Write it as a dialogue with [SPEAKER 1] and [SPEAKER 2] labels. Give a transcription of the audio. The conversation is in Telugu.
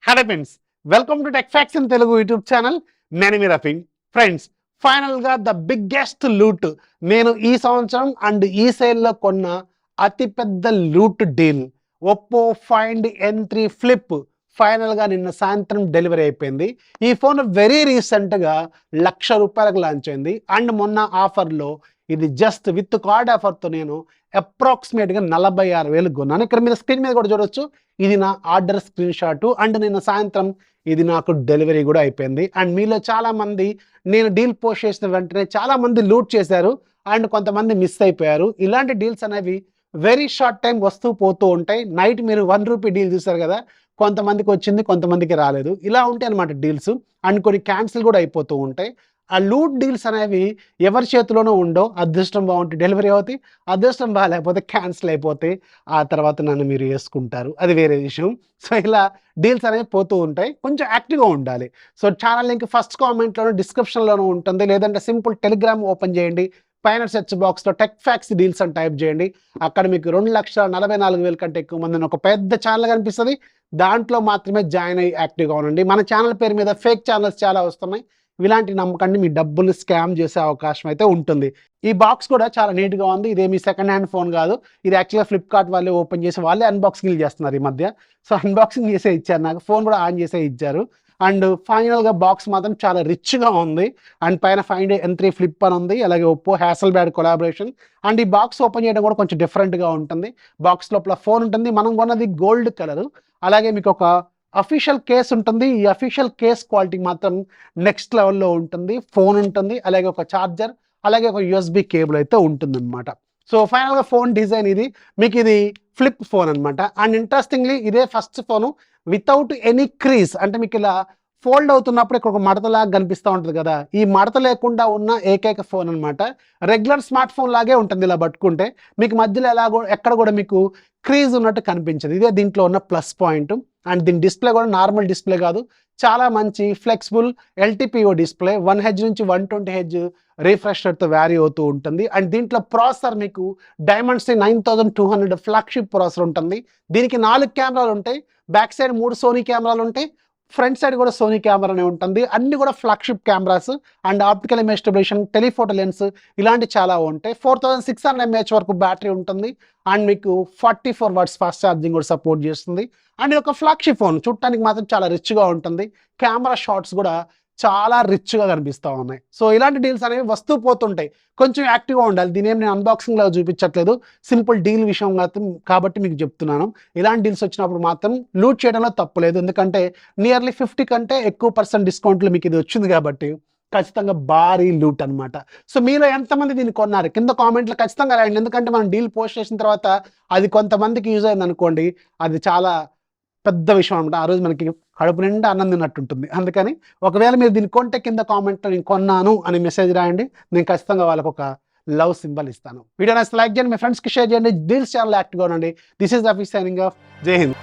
[SPEAKER 1] Hello friends, welcome to tech fax in Telugu YouTube channel. నేను మీ రఫీ. ఫ్రెండ్స్, ఫైనల్గా ద బిగ్గెస్ట్ లూట్ నేను ఈ సంవత్సరం అండ్ ఈ సేల్లో కొన్న అతిపెద్ద loot deal Oppo find N3 flip ఫైనల్గా నిన్న సాయంత్రం డెలివరీ అయిపోయింది. ఈ ఫోన్ వెరీ రీసెంట్గా ₹1,00,000 లాంచ్ అయింది అండ్ మొన్న ఆఫర్లో ఇది జస్ట్ విత్ కార్డ్ ఆఫర్తో నేను అప్రాక్సిమేట్గా 46,000 కొన్నాను. ఇక్కడ మీరు స్క్రీన్ మీద కూడా చూడొచ్చు, ఇది నా ఆర్డర్ స్క్రీన్ షాట్ అండ్ నిన్న సాయంత్రం ఇది నాకు డెలివరీ కూడా అయిపోయింది. అండ్ మీలో చాలామంది నేను డీల్ పోస్ట్ చేసిన వెంటనే చాలామంది లూట్ చేశారు అండ్ కొంతమంది మిస్ అయిపోయారు. ఇలాంటి డీల్స్ అనేవి వెరీ షార్ట్ టైం వస్తూ పోతూ ఉంటాయి. నైట్ మీరు ₹1 డీల్ చూసారు కదా, కొంతమందికి వచ్చింది, కొంతమందికి రాలేదు. ఇలా ఉంటాయి అనమాట డీల్స్. అండ్ కొన్ని క్యాన్సిల్ కూడా అయిపోతూ ఉంటాయి. ఆ లూట్ డీల్స్ అనేవి ఎవరి చేతిలోనూ ఉండవు. అదృష్టం బాగుంటే డెలివరీ అవుతాయి, అదృష్టం బాగాలేకపోతే క్యాన్సిల్ అయిపోతాయి. ఆ తర్వాత నన్ను మీరు వేసుకుంటారు, అది వేరే విషయం. సో ఇలా డీల్స్ అనేవి పోతూ ఉంటాయి. కొంచెం యాక్టివ్గా ఉండాలి. సో ఛానల్ లింక్ ఫస్ట్ కామెంట్లోనూ డిస్క్రిప్షన్లోనూ ఉంటుంది, లేదంటే సింపుల్ టెలిగ్రామ్ ఓపెన్ చేయండి. పైన సెర్చ్ బాక్స్లో టెక్ ఫ్యాక్స్ డీల్స్ అని టైప్ చేయండి. అక్కడ మీకు 2,44,000 కంటే ఎక్కువ మందిని ఒక పెద్ద ఛానల్ కనిపిస్తుంది. దాంట్లో మాత్రమే జాయిన్ అయ్యి యాక్టివ్గా ఉండండి. మన ఛానల్ పేరు మీద ఫేక్ ఛానల్స్ చాలా వస్తున్నాయి. ఇలాంటి నమ్మకండి, మీ డబ్బులు స్కామ్ చేసే అవకాశం అయితే ఉంటుంది. ఈ బాక్స్ కూడా చాలా నీట్గా ఉంది. ఇదేమి సెకండ్ హ్యాండ్ ఫోన్ కాదు. ఇది యాక్చువల్గా ఫ్లిప్కార్ట్ వాళ్ళే ఓపెన్ చేసి వాళ్ళే అన్బాక్సింగ్ చేస్తున్నారు ఈ మధ్య. సో అన్బాక్సింగ్ చేసే ఇచ్చారు, నాకు ఫోన్ కూడా ఆన్ చేసే ఇచ్చారు. అండ్ ఫైనల్గా బాక్స్ మాత్రం చాలా రిచ్గా ఉంది. అండ్ పైన ఫైండ్ N3 ఫ్లిప్ అని ఉంది, అలాగే ఒప్పో హ్యాసెల్బ్లాడ్ కొలాబరేషన్. అండ్ ఈ బాక్స్ ఓపెన్ చేయడం కూడా కొంచెం డిఫరెంట్గా ఉంటుంది. బాక్స్ లోపల ఫోన్ ఉంటుంది, మనం కొన్నది గోల్డ్ కలర్. అలాగే మీకు ఒక అఫీషియల్ కేస్ ఉంటుంది. ఈ అఫీషియల్ కేస్ క్వాలిటీ మాత్రం నెక్స్ట్ లెవెల్లో ఉంటుంది. ఫోన్ ఉంటుంది, అలాగే ఒక ఛార్జర్, అలాగే ఒక USB కేబుల్ అయితే ఉంటుంది అనమాట. సో ఫైనల్గా ఫోన్ డిజైన్ ఇది. మీకు ఇది ఫ్లిప్ ఫోన్ అనమాట. అండ్ ఇంట్రెస్టింగ్లీ ఇదే first phone without any crease. అంటే మీకు ఇలా ఫోల్డ్ అవుతున్నప్పుడు ఇక్కడ ఒక మడతలాగా కనిపిస్తూ ఉంటుంది కదా, ఈ మడత లేకుండా ఉన్న ఏకైక ఫోన్ అనమాట. రెగ్యులర్ స్మార్ట్ ఫోన్ లాగే ఉంటుంది. ఇలా పట్టుకుంటే మీకు మధ్యలో ఎక్కడ కూడా మీకు క్రీజ్ ఉన్నట్టు కనిపించదు. ఇదే దీంట్లో ఉన్న ప్లస్ పాయింట్. అండ్ దీని డిస్ప్లే కూడా నార్మల్ డిస్ప్లే కాదు, చాలా మంచి ఫ్లెక్సిబుల్ LTPO డిస్ప్లే. 1Hz నుంచి 120Hz రిఫ్రెష్ రేట్తో వ్యారీ అవుతూ ఉంటుంది. అండ్ దీంట్లో ప్రాసెసర్ మీకు డైమండ్స్టీ 9200 ఫ్లాగ్షిప్ ప్రాసెసర్ ఉంటుంది. దీనికి 4 కెమెరాలు ఉంటాయి. బ్యాక్ సైడ్ 3 సోనీ కెమెరాలు ఉంటాయి, ఫ్రంట్ సైడ్ కూడా సోనీ కెమెరానే ఉంటుంది. అన్ని కూడా flagship cameras. And optical image stabilization, telephoto lens ఇలాంటి చాలా ఉంటాయి. 4600 mAh వరకు బ్యాటరీ ఉంటుంది. అండ్ మీకు 44 వాట్స్ ఫాస్ట్ ఛార్జింగ్ కూడా సపోర్ట్ చేస్తుంది. అండ్ ఇది ఒక ఫ్లాగ్షిప్ ఫోన్, చూడటానికి మాత్రం చాలా రిచ్గా ఉంటుంది. కెమెరా షాట్స్ కూడా చాలా రిచ్గా కనిపిస్తూ ఉన్నాయి. సో ఇలాంటి డీల్స్ అనేవి వస్తూ పోతుంటాయి. కొంచెం యాక్టివ్గా ఉండాలి. దీని ఏం నేను అన్బాక్సింగ్లో చూపించట్లేదు, సింపుల్ డీల్ విషయం కాబట్టి మీకు చెప్తున్నాను. ఇలాంటి డీల్స్ వచ్చినప్పుడు మాత్రం లూట్ చేయడంలో తప్పు లేదు. ఎందుకంటే నియర్లీ 50 కంటే ఎక్కువ % డిస్కౌంట్లో మీకు ఇది వచ్చింది కాబట్టి ఖచ్చితంగా భారీ లూట్ అనమాట. సో మీలో ఎంతమంది దీన్ని కొన్నారు కింద కామెంట్లో ఖచ్చితంగా రాయండి. ఎందుకంటే మనం డీల్ పోస్ట్ చేసిన తర్వాత అది కొంతమందికి యూజ్ అయింది అనుకోండి, అది చాలా పెద్ద విషయం అనమాట. ఆ రోజు మనకి కడుపు నిండా అన్నం తిన్నట్టుంటుంది. అందుకని ఒకవేళ మీరు దీన్ని కొంటే కింద కామెంట్లో నేను కొన్నాను అని మెసేజ్ రాయండి. నేను ఖచ్చితంగా వాళ్ళకు ఒక లవ్ సింబల్ ఇస్తాను. వీడియో నచ్చితే లైక్ చేయండి, మీ ఫ్రెండ్స్కి షేర్ చేయండి. డీల్స్ ఛానల్ యాక్టివ్గా ఉండండి. This is Rafi signing off. జై హింద్.